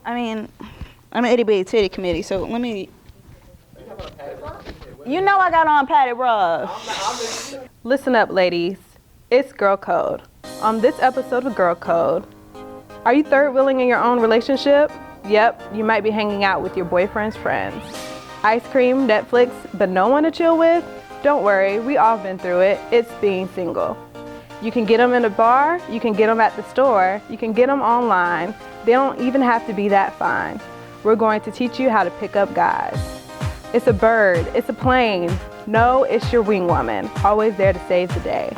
I mean, I'm an itty bitty titty committee, so let me. You know I got on padded bras. Listen up, ladies. It's GirlCode. On this episode of GirlCode, are you third wheeling in your own relationship? Yep, you might be hanging out with your boyfriend's friends. Ice cream, Netflix, but no one to chill with? Don't worry, we all been through it. It's being single. You can get them in a bar, you can get them at the store, you can get them online. They don't even have to be that fine. We're going to teach you how to pick up guys. It's a bird, it's a plane. No, it's your wing woman, always there to save the day.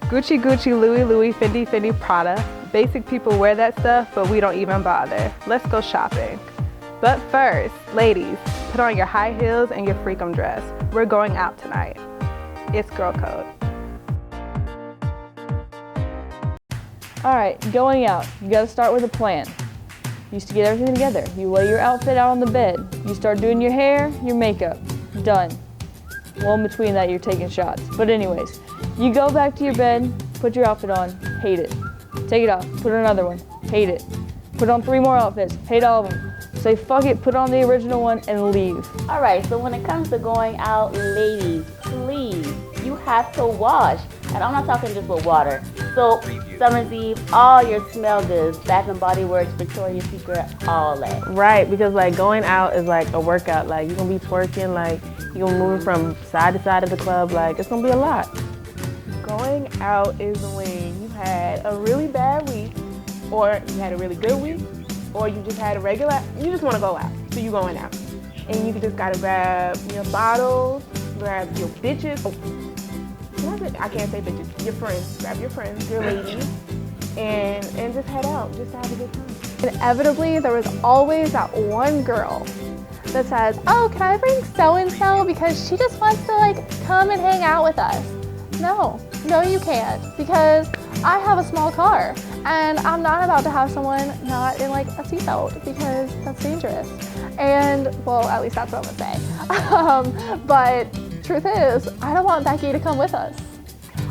Gucci, Gucci, Louis, Louis, Fendi, Fendi, Prada. Basic people wear that stuff, but we don't even bother. Let's go shopping. But first, ladies, put on your high heels and your freakum dress. We're going out tonight. It's GirlCode. All right, going out. You gotta start with a plan. You used to get everything together. You lay your outfit out on the bed. You start doing your hair, your makeup. Done. Well, in between that, you're taking shots. But anyways, you go back to your bed, put your outfit on, hate it. Take it off, put on another one, hate it. Put on 3 more outfits, hate all of them. Say fuck it, put on the original one, and leave. All right, so when it comes to going out, ladies, please, you have to wash. And I'm not talking just with water. Soap, Summer's Eve, all your smell goods, Bath and Body Works, Victoria's Secret, all that. Right, because like going out is like a workout. Like you're gonna be twerking, like you're gonna move from side to side of the club. Like it's gonna be a lot. Going out is when you had a really bad week, or you had a really good week, or you just had a regular, you just want to go out, so you're going out. And you just gotta grab your bottles, grab your bitches, I can't say bitches, your friends, grab your friends, your ladies, and just head out, just to have a good time. Inevitably, there was always that one girl that says, oh, can I bring so-and-so because she just wants to like come and hang out with us. No, you can't, because I have a small car and I'm not about to have someone not in like a seatbelt because that's dangerous. And well, at least that's what I'm gonna say. But truth is, I don't want Becky to come with us.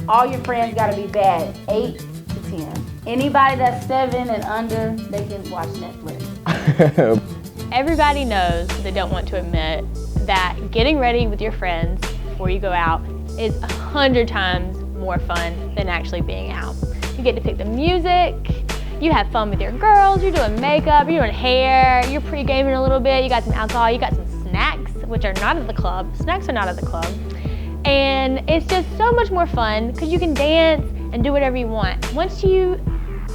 All your friends gotta be bad, 8 to 10. Anybody that's 7 and under, they can watch Netflix. Everybody knows, they don't want to admit, that getting ready with your friends before you go out is 100 times more fun than actually being out. You get to pick the music, you have fun with your girls, you're doing makeup, you're doing hair, you're pre-gaming a little bit, you got some alcohol, you got some snacks, which are not at the club. Snacks are not at the club. And it's just so much more fun because you can dance and do whatever you want.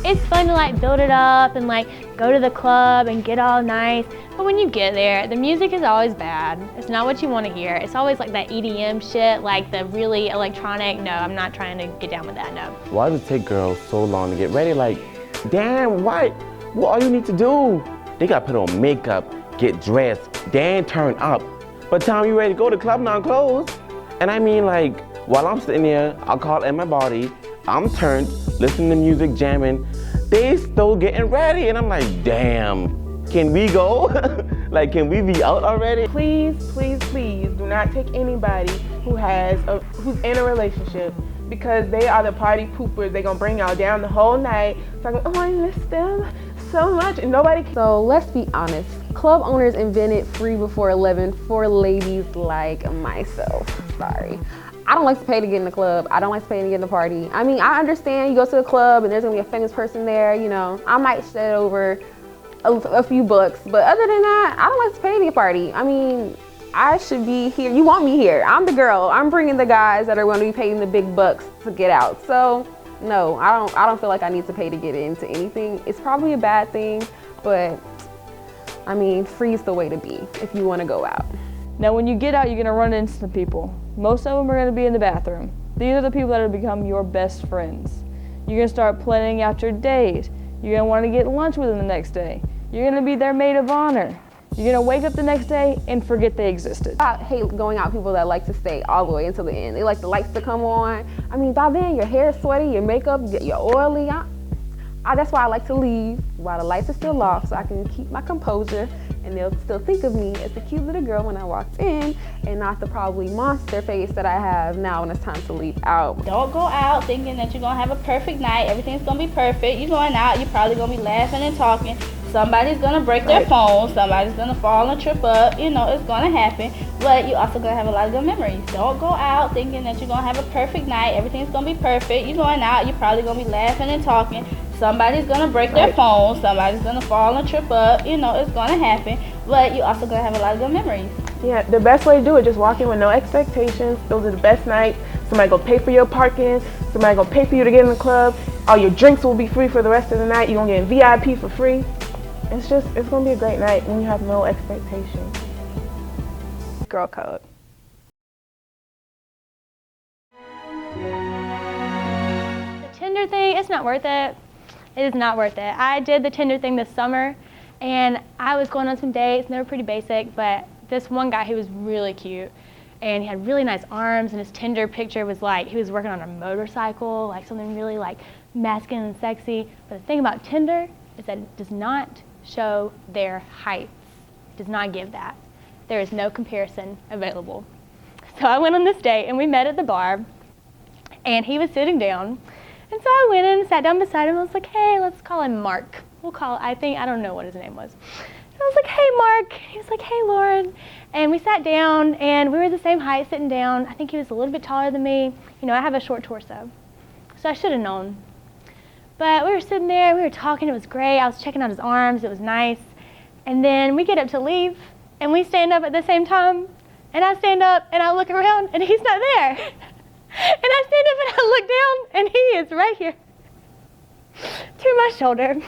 It's fun to like build it up and like go to the club and get all nice. But when you get there, the music is always bad. It's not what you want to hear. It's always like that EDM shit, like the really electronic. No, I'm not trying to get down with that, no. Why does it take girls so long to get ready? Like, damn, what all you need to do? They gotta put on makeup, get dressed, then turn up. By the time you ready to go, the club not closed. And I mean, like, while I'm sitting there, alcohol in my body, I'm turned, listening to music, jamming, they still getting ready. And I'm like, damn, can we go? Like, can we be out already? Please, please, please do not take anybody who's in a relationship, because they are the party poopers. They're gonna bring y'all down the whole night, talking, oh, I miss them so much, and nobody can. So let's be honest. Club owners invented free before 11 for ladies like myself. Sorry. I don't like to pay to get in the club. I don't like to pay to get in the party. I mean, I understand you go to the club and there's gonna be a famous person there, you know. I might shed over a few bucks, but other than that, I don't like to pay to get party. I mean, I should be here. You want me here. I'm the girl. I'm bringing the guys that are gonna be paying the big bucks to get out. So no, I don't feel like I need to pay to get into anything. It's probably a bad thing, but I mean, free is the way to be if you wanna go out. Now when you get out, you're gonna run into some people. Most of them are gonna be in the bathroom. These are the people that will become your best friends. You're gonna start planning out your date. You're gonna wanna get lunch with them the next day. You're gonna be their maid of honor. You're gonna wake up the next day and forget they existed. I hate going out with people that like to stay all the way until the end. They like the lights to come on. I mean, by then your hair is sweaty, your makeup, you're oily. That's why I like to leave while the lights are still off, so I can keep my composure and they'll still think of me as the cute little girl when I walked in and not the probably monster face that I have now when it's time to leave out. Don't go out thinking that you're gonna have a perfect night, everything's gonna be perfect. You're going out, you're probably gonna be laughing and talking. Somebody's gonna break their phone, somebody's gonna fall and trip up, you know, it's gonna happen, but you also gonna have a lot of good memories. Don't go out thinking that you're gonna have a perfect night, everything's gonna be perfect. You're going out, you're probably gonna be laughing and talking. Somebody's gonna break their phone, somebody's gonna fall and trip up, you know, it's gonna happen, but you also gonna have a lot of good memories. Yeah, the best way to do it, just walk in with no expectations. Those are the best nights. Somebody gonna pay for your parking, somebody gonna pay for you to get in the club. All your drinks will be free for the rest of the night. You're gonna get VIP for free. It's gonna be a great night when you have no expectations. Girl code. The Tinder thing, it's not worth it. It is not worth it. I did the Tinder thing this summer, and I was going on some dates, and they were pretty basic, but this one guy, he was really cute, and he had really nice arms, and his Tinder picture was like, he was working on a motorcycle, like something really like masculine and sexy. But the thing about Tinder is that it does not show their heights. It does not give that. There is no comparison available. So I went on this date, and we met at the bar, and he was sitting down. And so I went in and sat down beside him. I was like, hey, let's call him Mark. I don't know what his name was. So I was like, hey, Mark. He was like, hey, Lauren. And we sat down, and we were the same height sitting down. I think he was a little bit taller than me. You know, I have a short torso, so I should have known. But we were sitting there, we were talking, it was great. I was checking out his arms, it was nice. And then we get up to leave, and we stand up at the same time. And I stand up, and I look around, and he's not there. And I stand up, and I look down, and he is right here to my shoulder.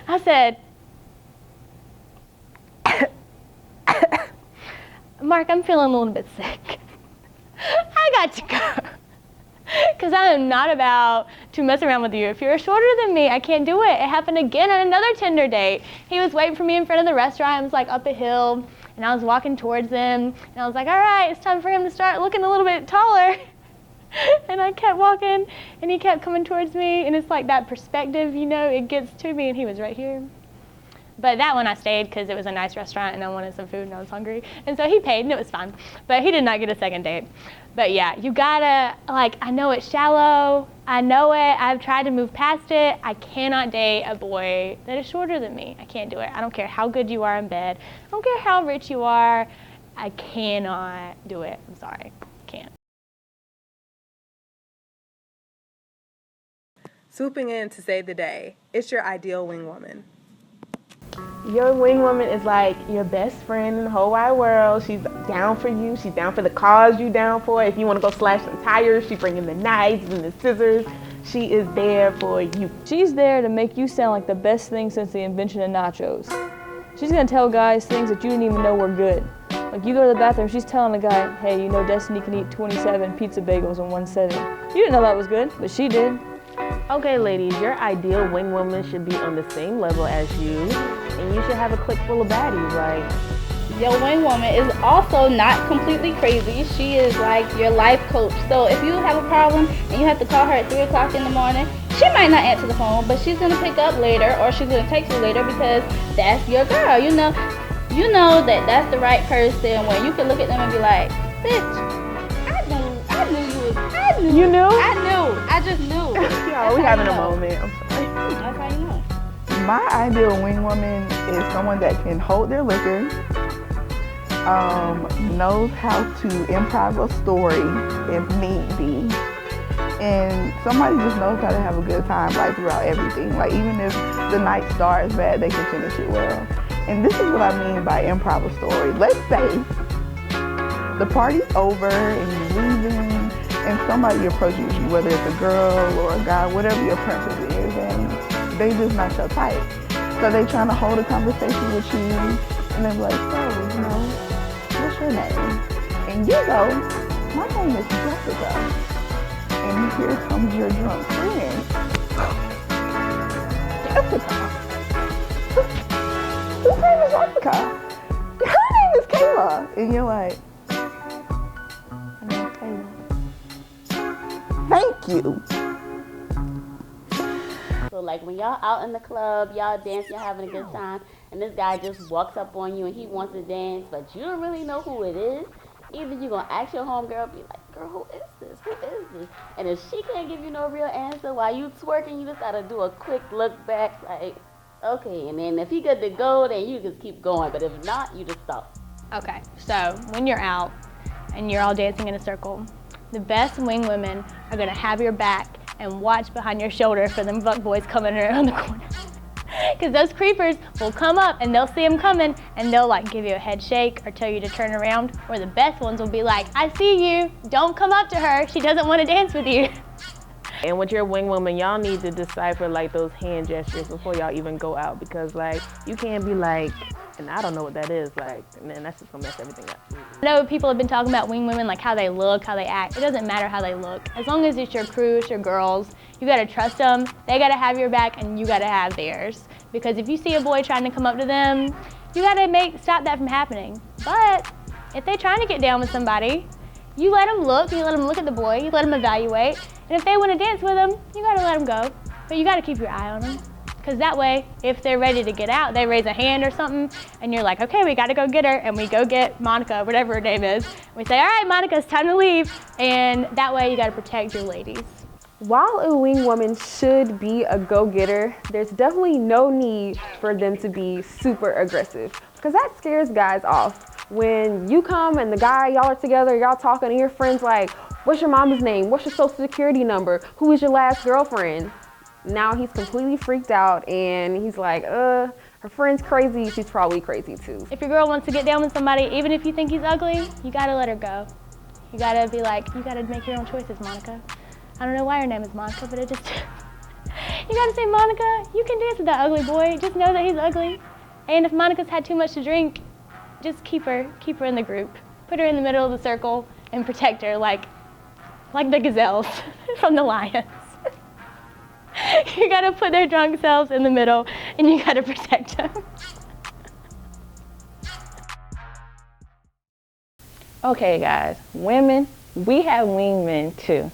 I said, Mark, I'm feeling a little bit sick. I got to go. Because I am not about to mess around with you. If you're shorter than me, I can't do it. It happened again on another Tinder date. He was waiting for me in front of the restaurant. I was like up a hill, and I was walking towards him. And I was like, all right, it's time for him to start looking a little bit taller. And I kept walking, and he kept coming towards me. And it's like that perspective, you know, it gets to me, and he was right here. But that one I stayed because it was a nice restaurant and I wanted some food and I was hungry. And so he paid and it was fine. But he did not get a second date. But yeah, you gotta, like, I know it's shallow. I know it. I've tried to move past it. I cannot date a boy that is shorter than me. I can't do it. I don't care how good you are in bed. I don't care how rich you are. I cannot do it. I'm sorry. Can't. Swooping in to save the day. It's your ideal wing woman. Your wing woman is like your best friend in the whole wide world. She's down for you. She's down for the cause you down for. If you want to go slash some tires, she's bringing the knives and the scissors. She is there for you. She's there to make you sound like the best thing since the invention of nachos. She's gonna tell guys things that you didn't even know were good. Like you go to the bathroom, she's telling a guy, hey, you know Destiny can eat 27 pizza bagels in one sitting. You didn't know that was good, but she did. Okay, ladies, your ideal wing woman should be on the same level as you, and you should have a clique full of baddies, like. Your wing woman is also not completely crazy. She is like your life coach. So if you have a problem and you have to call her at 3 o'clock in the morning, she might not answer the phone, but she's gonna pick up later or she's gonna text you later because that's your girl. You know that that's the right person when you can look at them and be like, bitch, I knew. You knew? I just knew. Yeah, we having a moment. That's how you know. My ideal wing woman is someone that can hold their liquor, knows how to improv a story if need be, and somebody just knows how to have a good time like throughout everything. Like even if the night starts bad, they can finish it well. And this is what I mean by improv a story. Let's say the party's over and you're leaving and somebody approaches you, whether it's a girl or a guy, whatever your preference is, and they just not your type. So they trying to hold a conversation with you, and they're like, so, you know, what's your name? And you go, my name is Jessica. And here comes your drunk friend. Jessica. Whose name is Jessica? Her name is Kayla. And you're like, thank you. So like when y'all out in the club, y'all dancing, y'all having a good time, and this guy just walks up on you and he wants to dance, but you don't really know who it is. Either you're gonna ask your homegirl, be like, girl, who is this? Who is this? And if she can't give you no real answer while you twerking, you just gotta do a quick look back like, Okay, and then if he good to go, then you just keep going. But if not, you just stop. Okay, so when you're out and you're all dancing in a circle, the best wing women are gonna have your back and watch behind your shoulder for them fuck boys coming around the corner. Because those creepers will come up and they'll see them coming and they'll like give you a head shake or tell you to turn around. Or the best ones will be like, I see you, don't come up to her, she doesn't want to dance with you. And with your wing woman, y'all need to decipher like those hand gestures before y'all even go out, because like you can't be like, and I don't know what that is, like, and then that's just gonna mess everything up. I know people have been talking about wing women, like how they look, how they act. It doesn't matter how they look. As long as it's your crew, it's your girls, you gotta trust them, they gotta have your back, and you gotta have theirs. Because if you see a boy trying to come up to them, you gotta stop that from happening. But if they're trying to get down with somebody, you let them look, you let them look at the boy, you let them evaluate, and if they wanna dance with them, you gotta let them go. But you gotta keep your eye on them. Because that way, if they're ready to get out, they raise a hand or something, and you're like, okay, we gotta go get her, and we go get Monica, whatever her name is. We say, all right, Monica, it's time to leave. And that way, you gotta protect your ladies. While a wing woman should be a go-getter, there's definitely no need for them to be super aggressive, because that scares guys off. When you come and the guy, y'all are together, y'all talking, and your friend's like, what's your mama's name? What's your social security number? Who was your last girlfriend? Now he's completely freaked out and he's like, her friend's crazy, she's probably crazy too. If your girl wants to get down with somebody, even if you think he's ugly, you gotta let her go. You gotta be like, you gotta make your own choices, Monica. I don't know why her name is Monica, but it just, you gotta say, Monica, you can dance with that ugly boy, just know that he's ugly. And if Monica's had too much to drink, just keep her in the group. Put her in the middle of the circle and protect her like the gazelles from the lions. You gotta put their drunk selves in the middle and you gotta protect them. Okay guys, women, we have wingmen too.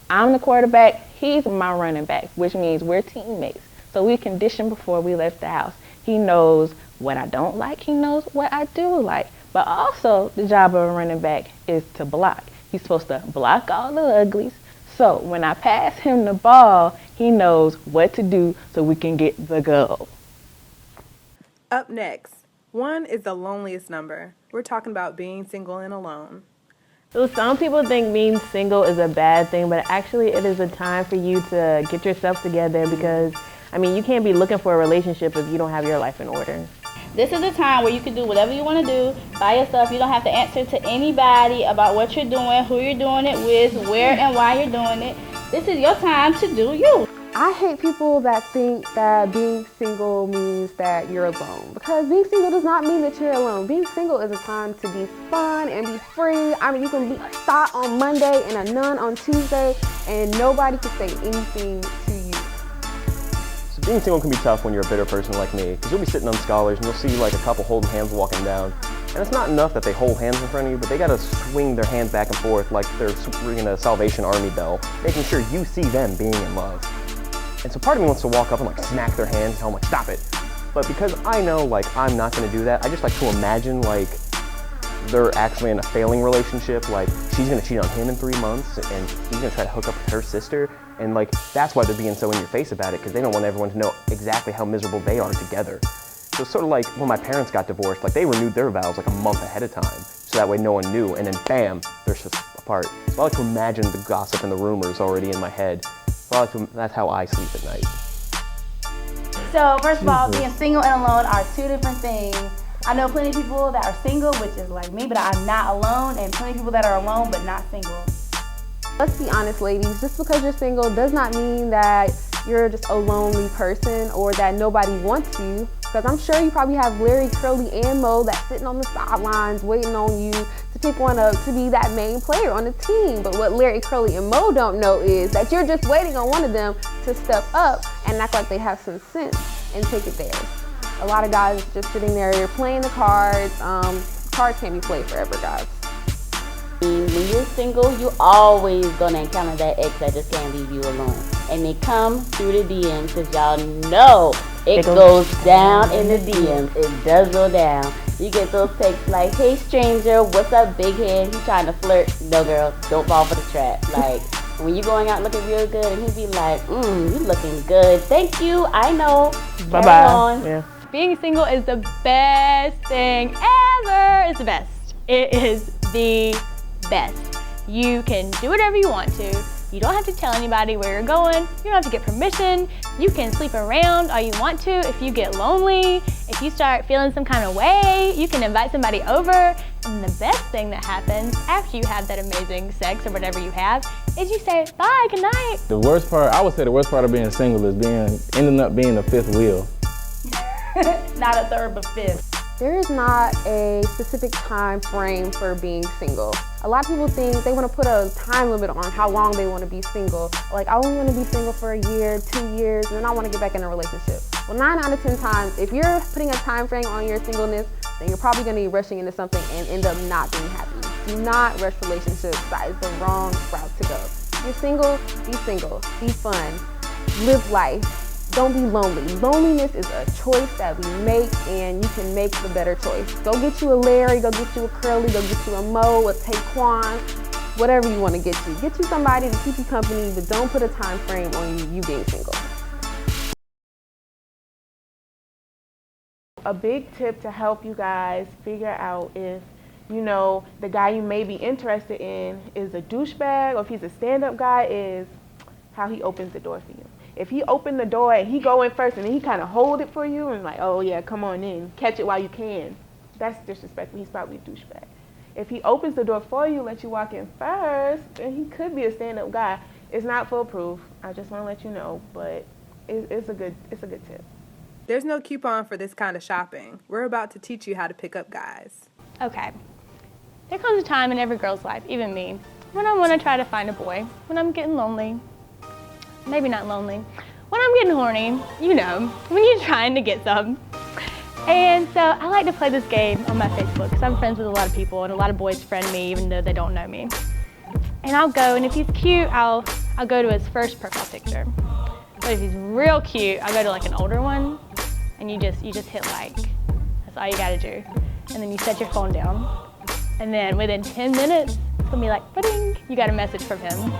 I'm the quarterback, he's my running back, which means we're teammates. So we conditioned before we left the house. He knows what I don't like, he knows what I do like. But also, the job of a running back is to block. He's supposed to block all the uglies. So when I pass him the ball, he knows what to do so we can get the goal. Up next, 1 is the loneliest number. We're talking about being single and alone. So some people think being single is a bad thing, but actually it is a time for you to get yourself together, because, I mean, you can't be looking for a relationship if you don't have your life in order. This is a time where you can do whatever you want to do by yourself. You don't have to answer to anybody about what you're doing, who you're doing it with, where and why you're doing it. This is your time to do you. I hate people that think that being single means that you're alone, because being single does not mean that you're alone. Being single is a time to be fun and be free. I mean, you can be a thought on Monday and a nun on Tuesday, and nobody can say anything to you. So being single can be tough when you're a bitter person like me, because you'll be sitting on scholars and you'll see like a couple holding hands walking down. And it's not enough that they hold hands in front of you, but they gotta swing their hands back and forth like they're ringing a Salvation Army bell, making sure you see them being in love. And so part of me wants to walk up and like smack their hands and tell them like, stop it. But because I know like I'm not gonna do that, I just like to imagine like they're actually in a failing relationship, like she's gonna cheat on him in 3 months and he's gonna try to hook up with her sister. And like, that's why they're being so in your face about it, because they don't want everyone to know exactly how miserable they are together. So it's sort of like when my parents got divorced, like they renewed their vows like a month ahead of time, so that way no one knew, and then bam, they're just apart. So I like to imagine the gossip and the rumors already in my head. So that's how I sleep at night. So first of all, being single and alone are two different things. I know plenty of people that are single, which is like me, but I'm not alone, and plenty of people that are alone but not single. Let's be honest, ladies, just because you're single does not mean that you're just a lonely person or that nobody wants you. Because I'm sure you probably have Larry, Curly, and Mo that's sitting on the sidelines waiting on you to pick one up to be that main player on the team. But what Larry, Curly, and Mo don't know is that you're just waiting on one of them to step up and act like they have some sense and take it there. A lot of guys just sitting there playing the cards. Cards can't be played forever, guys. When you're single, you always gonna encounter that ex that just can't leave you alone. And they come through the DMs, because y'all know it goes down in the DMs. It does go down. You get those texts like, hey stranger, what's up big head? He trying to flirt. No girl, don't fall for the trap. Like, When you going out looking real good, and he be like, you looking good. Thank you, I know. Bye-bye. Carry on. Yeah. Being single is the best thing ever. It's the best. It is the best. You can do whatever you want to. You don't have to tell anybody where you're going. You don't have to get permission. You can sleep around all you want to. If you get lonely, if you start feeling some kind of way, you can invite somebody over. And the best thing that happens after you have that amazing sex or whatever you have is you say, bye, good night. The worst part, I would say the worst part of being single is ending up being the fifth wheel. Not a third, but fifth. There is not a specific time frame for being single. A lot of people think they want to put a time limit on how long they want to be single. Like, I only want to be single for a year, 2 years, and then I want to get back in a relationship. Well, 9 out of 10 times, if you're putting a time frame on your singleness, then you're probably going to be rushing into something and end up not being happy. Do not rush relationships. That is the wrong route to go. If you're single, be fun, live life. Don't be lonely. Loneliness is a choice that we make, and you can make the better choice. Go get you a Larry, go get you a Curly, go get you a Mo, a Taquan, whatever you want to get you. Get you somebody to keep you company, but don't put a time frame on you being single. A big tip to help you guys figure out if, you know, the guy you may be interested in is a douchebag or if he's a stand-up guy is how he opens the door for you. If he opened the door and he go in first and then he kind of hold it for you and like, oh yeah, come on in, catch it while you can, that's disrespectful. He's probably a douchebag. If he opens the door for you, let you walk in first, then he could be a stand-up guy. It's not foolproof. I just want to let you know, but it's a good tip. There's no coupon for this kind of shopping. We're about to teach you how to pick up guys. Okay. There comes a time in every girl's life, even me, when I want to try to find a boy, when I'm getting lonely. Maybe not lonely. When I'm getting horny, you know, when you're trying to get some. And so I like to play this game on my Facebook because I'm friends with a lot of people and a lot of boys friend me even though they don't know me. And I'll go, and if he's cute, I'll go to his first profile picture. But if he's real cute, I'll go to like an older one, and you just hit like. That's all you gotta do. And then you set your phone down. And then within 10 minutes, it's gonna be like, ba-ding, you got a message from him.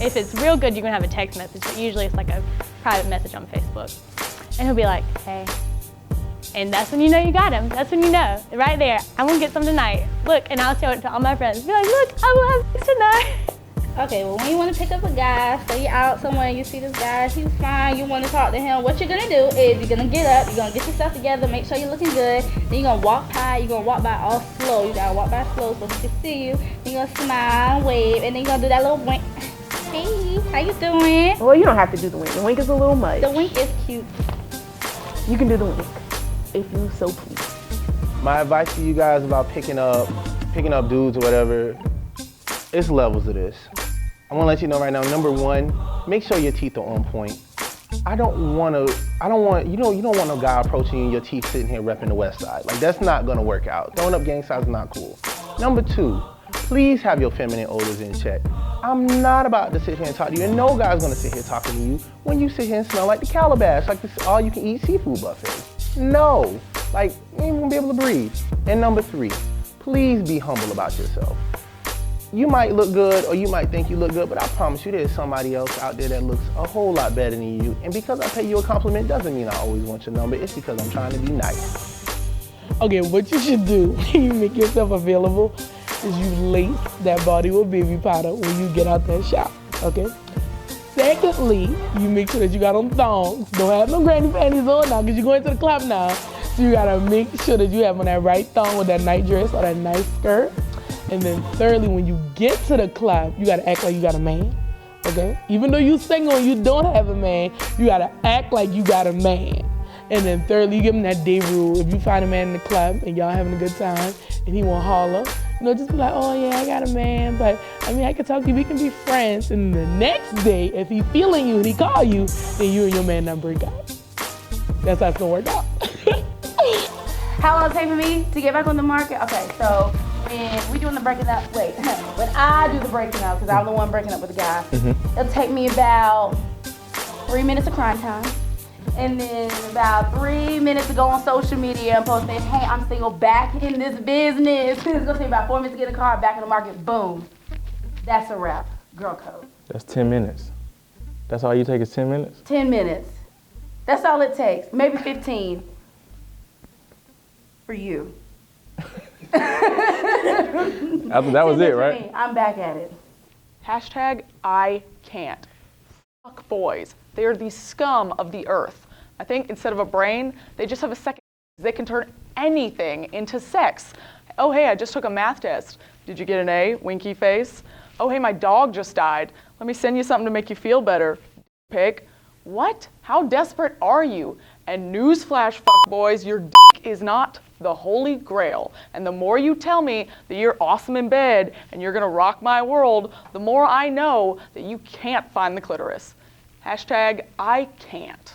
If it's real good, you're gonna have a text message, but usually it's like a private message on Facebook. And he'll be like, hey. And that's when you know you got him. That's when you know, right there, I'm gonna get some tonight. Look, and I'll show it to all my friends. Be like, look, I will have sex tonight. Okay, well, when you want to pick up a guy, so you're out somewhere, you see this guy, he's fine, you want to talk to him, what you're going to do is you're going to get up, you're going to get yourself together, make sure you're looking good, then you're going to walk by all slow. You got to walk by slow so he can see you. Then you're going to smile, wave, and then you're going to do that little wink. Hey, how you doing? Well, you don't have to do the wink. The wink is a little much. The wink is cute. You can do the wink if you so please. My advice to you guys about picking up dudes or whatever, it's levels of this. I want to let you know right now, number one, make sure your teeth are on point. You don't want no guy approaching you and your teeth sitting here repping the West Side. Like, that's not gonna work out. Throwing up gang signs is not cool. Number two, please have your feminine odors in check. I'm not about to sit here and talk to you, and no guy's gonna sit here talking to you when you sit here and smell like the Calabash, like this all-you-can-eat seafood buffet. No, like, you ain't gonna be able to breathe. And number three, please be humble about yourself. You might look good or you might think you look good, but I promise you there's somebody else out there that looks a whole lot better than you. And because I pay you a compliment doesn't mean I always want your number. It's because I'm trying to be nice. Okay, what you should do when you make yourself available is you lace that body with baby powder when you get out that shop, okay? Secondly, you make sure that you got on thongs. Don't have no granny panties on now because you're going to the club now. So you gotta make sure that you have on that right thong with that night dress or that nice skirt. And then thirdly, when you get to the club, you gotta act like you got a man, okay? Even though you single and you don't have a man, you gotta act like you got a man. And then thirdly, you give him that day rule. If you find a man in the club and y'all having a good time and he won't holler, just be like, oh yeah, I got a man, but I mean, I can talk to you, we can be friends. And the next day, if he feeling you and he call you, then you and your man not break up. That's how it's gonna work out. How long it take for me to get back on the market? Okay, so when we doing the breaking up, when I do the breaking up, because I'm the one breaking up with the guy, it'll take me about 3 minutes of crying time. And then about 3 minutes to go on social media and post saying, hey, I'm single, back in this business. It's gonna take about 4 minutes to get in the car, back in the market, boom. That's a wrap. Girl code. That's 10 minutes. That's all you take is 10 minutes? 10 minutes. That's all it takes. Maybe 15. For you. After that was it, right? I'm back at it. Hashtag I can't. Fuck boys. They are the scum of the earth. I think instead of a brain, they just have a second. They can turn anything into sex. Oh, hey, I just took a math test. Did you get an A? Winky face. Oh, hey, my dog just died. Let me send you something to make you feel better. Pig. What? How desperate are you? And newsflash, fuck boys, your dick is not the holy grail. And the more you tell me that you're awesome in bed and you're gonna rock my world, the more I know that you can't find the clitoris. Hashtag I can't.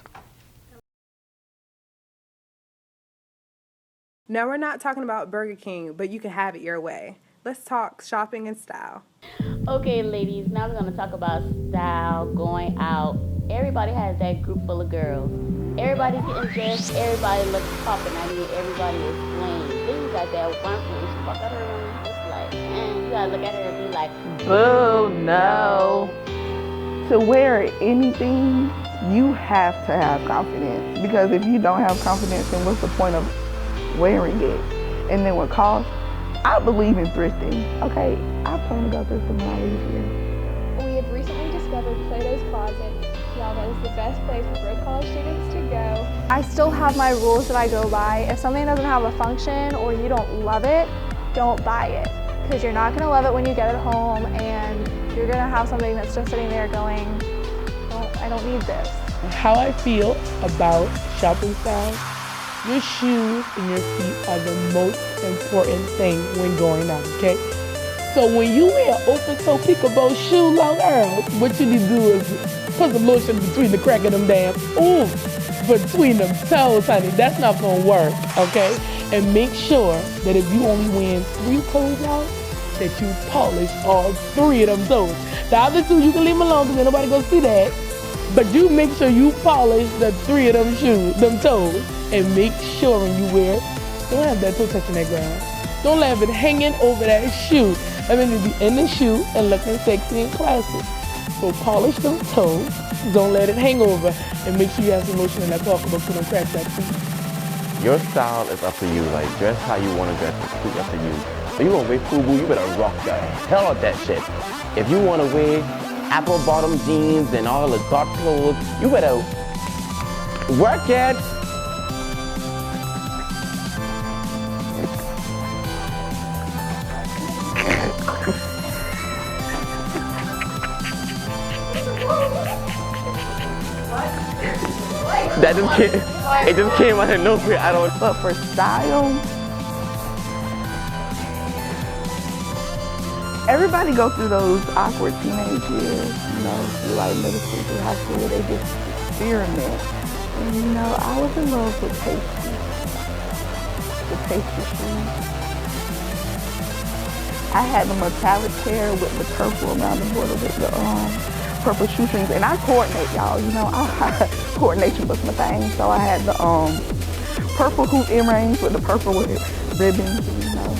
Now, we're not talking about Burger King, but you can have it your way. Let's talk shopping and style. Okay, ladies, now we're gonna talk about style, going out. Everybody has that group full of girls. Everybody's getting dressed, everybody looks popping. I mean, everybody is playing. Then you got that one who's fuck at her. It's like, man, you gotta look at her and be like, boo, no. To wear anything, you have to have confidence. Because if you don't have confidence, then what's the point of wearing it? And then what costs? I believe in thrifting. Okay, I plan to go thrifting when I leave here. We have recently discovered Plato's Closet. Y'all know it's the best place for broke college students to go. I still have my rules that I go by. If something doesn't have a function or you don't love it, don't buy it. Because you're not gonna love it when you get it home, and you're gonna have something that's just sitting there going, oh, I don't need this. How I feel about shopping style, your shoes and your feet are the most important thing when going out, okay? So when you wear an open-toe peekaboo shoe, long Earl, what you need to do is put some lotion between the crack of them damn, between them toes, honey. That's not gonna work, okay? And make sure that if you only wear 3 toes out, that you polish all 3 of them toes. The other 2, you can leave them alone because ain't nobody gonna see that. But you make sure you polish the 3 of them shoes, them toes. And make sure when you wear it, don't have that toe touching that ground. Don't have it hanging over that shoe. I mean, to be in the shoe and looking sexy and classy. So polish them toes, don't let it hang over, and make sure you have some lotion in that talk about putting cracks that feet. Your style is up to you. Like, dress how you want to dress. It's completely up to you. So you want to wear FUBU, you better rock the hell out that shit. If you want to wear apple bottom jeans and all the dark clothes, you better work it. That just came, it just came out of nowhere. I don't. But for style, everybody go through those awkward teenage years, you know, through like middle school, through high school, where they just experiment. And you know, I was in love with pastry, the pastry shoes. I had the metallic pair with the purple around the border with the purple shoestrings, and I coordinate, y'all. You know, coordination was my thing. So I had the purple hoop earrings with the purple with ribbons, and, you know,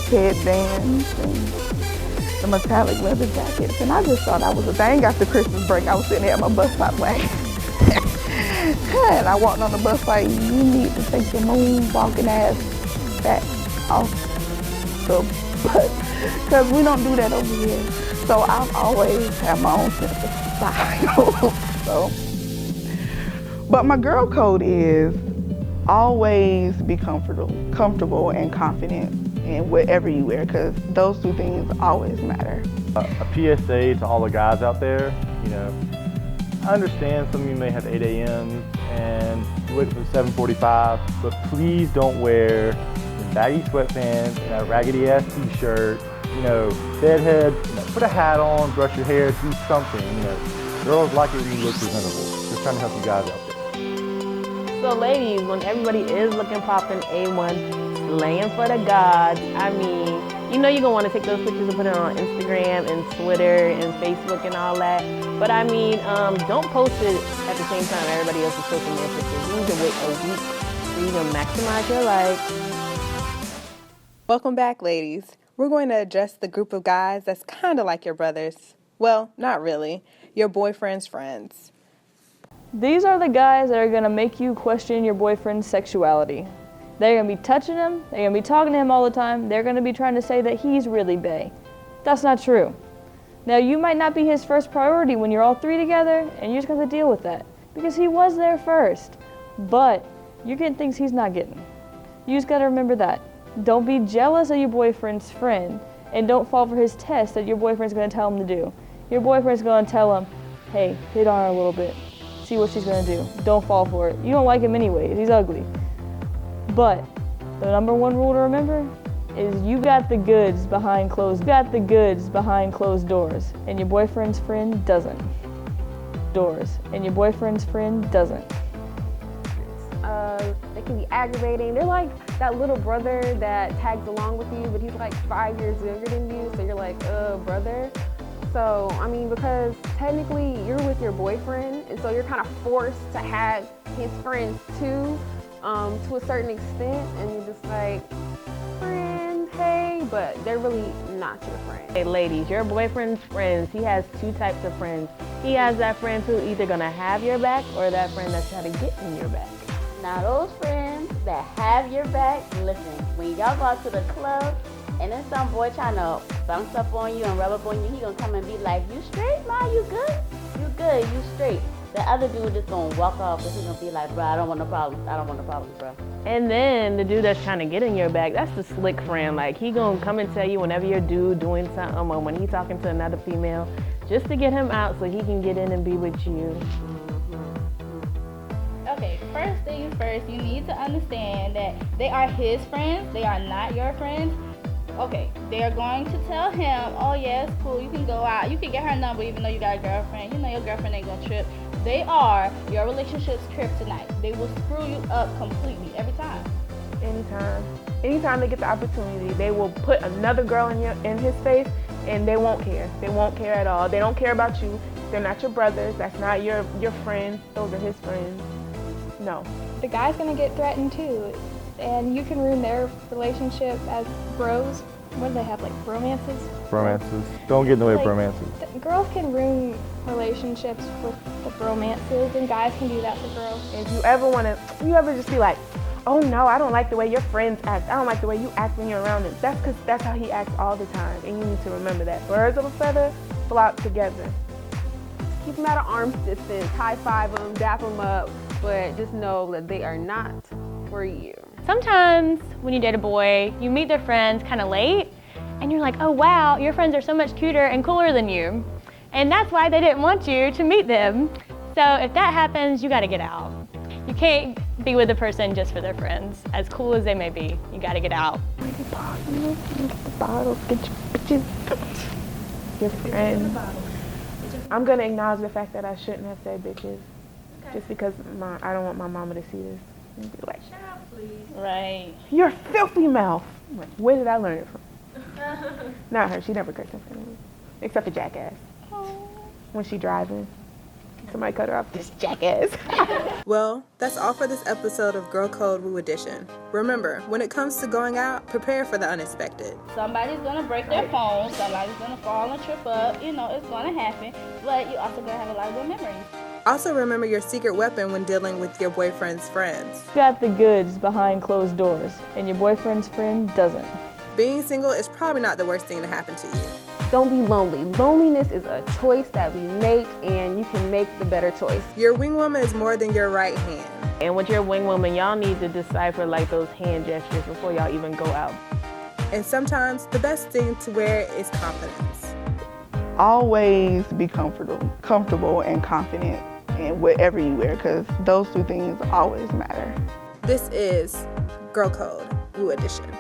headbands, and the metallic leather jackets. And I just thought I was a thing. After Christmas break, I was sitting there at my bus stop wagon. And I walked on the bus like, you need to take your moonwalking ass back off the bus, because we don't do that over here. So I've always had my own sense of style. So, but my girl code is always be comfortable and confident in whatever you wear, because those 2 things always matter. A PSA to all the guys out there, you know, I understand some of you may have 8 a.m. and you wake up at 7:45, but please don't wear baggy sweatpants and a raggedy ass t-shirt, you know, deadhead, you know, put a hat on, brush your hair, do something, you know. Girls like it when you look presentable. Just trying to help you guys out there. So ladies, when everybody is looking poppin' A1, slaying for the gods, I mean, you know you're gonna wanna take those pictures and put it on Instagram and Twitter and Facebook and all that. But I mean, don't post it at the same time everybody else is posting their pictures. You need to wait a week so you can maximize your life. Welcome back, ladies. We're going to address the group of guys that's kind of like your brothers. Well, not really. Your boyfriend's friends. These are the guys that are gonna make you question your boyfriend's sexuality. They're gonna be touching him, they're gonna be talking to him all the time, they're gonna be trying to say that he's really bae. That's not true. Now, you might not be his first priority when you're all three together, and you're just gonna deal with that, because he was there first. But you're getting things he's not getting. You just gotta remember that. Don't be jealous of your boyfriend's friend, and don't fall for his test that your boyfriend's gonna tell him to do. Your boyfriend's gonna tell him, hey, hit on her a little bit. See what she's gonna do. Don't fall for it. You don't like him anyways, he's ugly. But the number one rule to remember is you got the goods behind closed doors, and your boyfriend's friend doesn't. And your boyfriend's friend doesn't. They can be aggravating. They're like that little brother that tags along with you, but he's like 5 years younger than you, so you're like, brother. So, I mean, because technically you're with your boyfriend, and so you're kind of forced to have his friends too, to a certain extent, and you're just like, friend, hey, but they're really not your friend. Hey ladies, your boyfriend's friends, he has two types of friends. He has that friend who either gonna have your back or that friend that's trying to get in your back. Now those friends that have your back, listen, when y'all go out to the club and then some boy trying to bounce up on you and rub up on you, he gonna come and be like, you straight, ma, you good? You good, you straight. The other dude just gonna walk off because he's gonna be like, bro, I don't want no problems, bro. And then the dude that's trying to get in your back, that's the slick friend. Like, he gonna come and tell you whenever your dude doing something or when he talking to another female, just to get him out so he can get in and be with you. Okay, first things first, you need to understand that they are his friends, they are not your friends. Okay, they're going to tell him, oh yeah, it's cool, you can go out, you can get her number even though you got a girlfriend, you know your girlfriend ain't gonna trip. They are your relationship's kryptonite. They will screw you up completely, every time. Anytime they get the opportunity, they will put another girl in his face, and they won't care. They won't care at all. They don't care about you. They're not your brothers. That's not your friends. Those are his friends. No. The guy's gonna get threatened too, and you can ruin their relationship as bros. What do they have, like romances? Romances. Don't get in the way of romances. Girls can ruin relationships with the romances, and guys can do that for girls. If you ever just be like, oh no, I don't like the way your friends act. I don't like the way you act when you're around them. That's because that's how he acts all the time, and you need to remember that. Birds of a feather flock together. Keep them at an arm's distance, high five them, dap them up, but just know that they are not for you. Sometimes when you date a boy, you meet their friends kind of late, and you're like, oh wow, your friends are so much cuter and cooler than you. And that's why they didn't want you to meet them. So if that happens, you gotta get out. You can't be with a person just for their friends. As cool as they may be, you gotta get out. The bottles, get your bitches. Your friends. I'm gonna acknowledge the fact that I shouldn't have said bitches. Just because I don't want my mama to see this. And be like, Right. your filthy mouth. Like, where did I learn it from? Not her. She never cursed in front of me. Except for Jackass. When she driving. Somebody cut her off. This jackass. Well, that's all for this episode of Girl Code Woo Edition. Remember, when it comes to going out, prepare for the unexpected. Somebody's gonna break their phone, somebody's gonna fall and trip up, you know, it's gonna happen, but you also gonna have a lot of good memories. Also remember your secret weapon when dealing with your boyfriend's friends. You got the goods behind closed doors, and your boyfriend's friend doesn't. Being single is probably not the worst thing to happen to you. Don't be lonely. Loneliness is a choice that we make, and you can make the better choice. Your wing woman is more than your right hand. And with your wing woman, y'all need to decipher like those hand gestures before y'all even go out. And sometimes the best thing to wear is confidence. Always be comfortable and confident in whatever you wear, because those two things always matter. This is Girl Code Woo Edition.